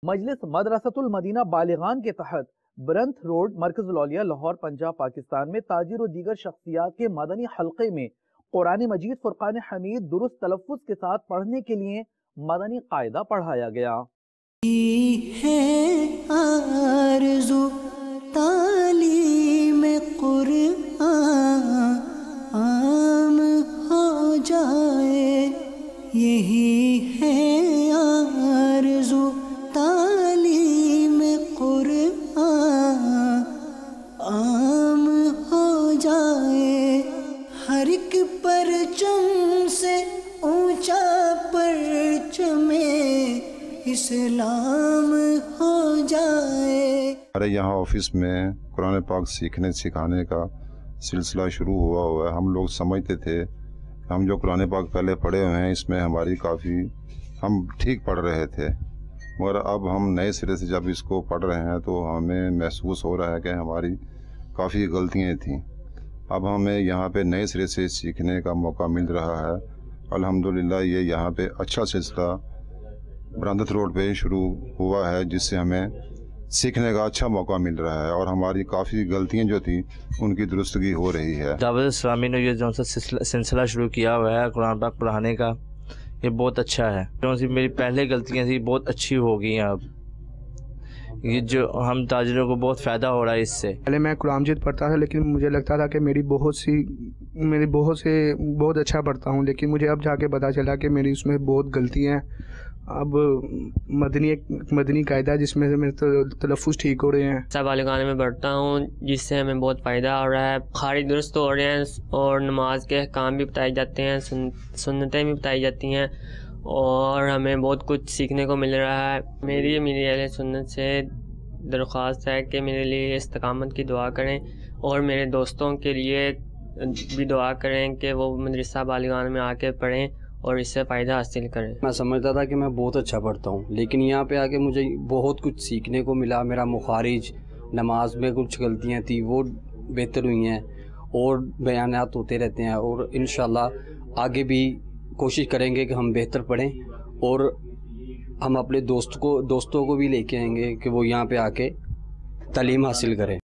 مجلس مدرسۃ المدینہ بالغان کے تحت برنتھ روڈ مرکز الاولیاء لاہور پنجاب پاکستان میں تاجر و دیگر شخصیات کے مدنی حلقے میں قرآن مجید فرقان حمید درست تلفظ کے ساتھ پڑھنے کے لیے مدنی قاعدہ پڑھایا گیا۔ آرزو تعلیم قرآن عام ہو جائے، یہی ہے آرزو تعلیم قرآن عام ہو جائے، ہر ایک پرچم سے اونچا پرچم اسلام ہو جائے۔ ہمارے یہاں آفس میں قرآن پاک سیکھنے سکھانے کا سلسلہ شروع ہوا ہے۔ ہم لوگ سمجھتے تھے کہ ہم جو قرآن پاک پہلے پڑھے ہوئے ہیں اس میں ہماری کافی ہم ٹھیک پڑھ رہے تھے، مگر اب ہم نئے سرے سے جب اس کو پڑھ رہے ہیں تو ہمیں محسوس ہو رہا ہے کہ ہماری کافی غلطیاں تھیں۔ اب ہمیں یہاں پہ نئے سرے سے سیکھنے کا موقع مل رہا ہے۔ الحمدللہ یہ یہاں پہ اچھا سلسلہ برنتھ روڈ پہ شروع ہوا ہے، جس سے ہمیں سیکھنے کا اچھا موقع مل رہا ہے اور ہماری کافی غلطیاں جو تھیں ان کی درستگی ہو رہی ہے۔ دعوت اسلامی نے یہ جو سلسلہ شروع کیا ہوا ہے قرآن پاک پڑھانے کا، یہ بہت اچھا ہے۔ جو میری پہلے غلطیاں تھیں بہت اچھی ہو گئی ہیں۔ اب یہ جو ہم تاجروں کو بہت فائدہ ہو رہا ہے اس سے۔ پہلے میں قرآن مجید پڑھتا تھا لیکن مجھے لگتا تھا کہ بہت اچھا پڑھتا ہوں، لیکن مجھے اب جا کے پتہ چلا کہ میری اس میں بہت غلطیاں ہیں۔ اب مدنی قاعدہ جس میں سے میرے تلفظ ٹھیک ہو رہے ہیں۔ سب بالغان میں پڑھتا ہوں جس سے ہمیں بہت فائدہ ہو رہا ہے، خارج درست ہو رہے ہیں اور نماز کے احکام بھی بتائے جاتے ہیں، سنتیں بھی بتائی جاتی ہیں اور ہمیں بہت کچھ سیکھنے کو مل رہا ہے۔ میری اہل سنت سے درخواست ہے کہ میرے لیے استقامت کی دعا کریں اور میرے دوستوں کے لیے بھی دعا کریں کہ وہ مدرسہ بالغان میں آ کے پڑھیں اور اس سے فائدہ حاصل کریں۔ میں سمجھتا تھا کہ میں بہت اچھا پڑھتا ہوں، لیکن یہاں پہ آ کے مجھے بہت کچھ سیکھنے کو ملا۔ میرا مخارج، نماز میں کچھ غلطیاں تھیں وہ بہتر ہوئی ہیں اور بیانات ہوتے رہتے ہیں، اور انشاءاللہ آگے بھی کوشش کریں گے کہ ہم بہتر پڑھیں اور ہم اپنے دوستوں کو بھی لے کے آئیں گے کہ وہ یہاں پہ آ کے تعلیم حاصل کریں۔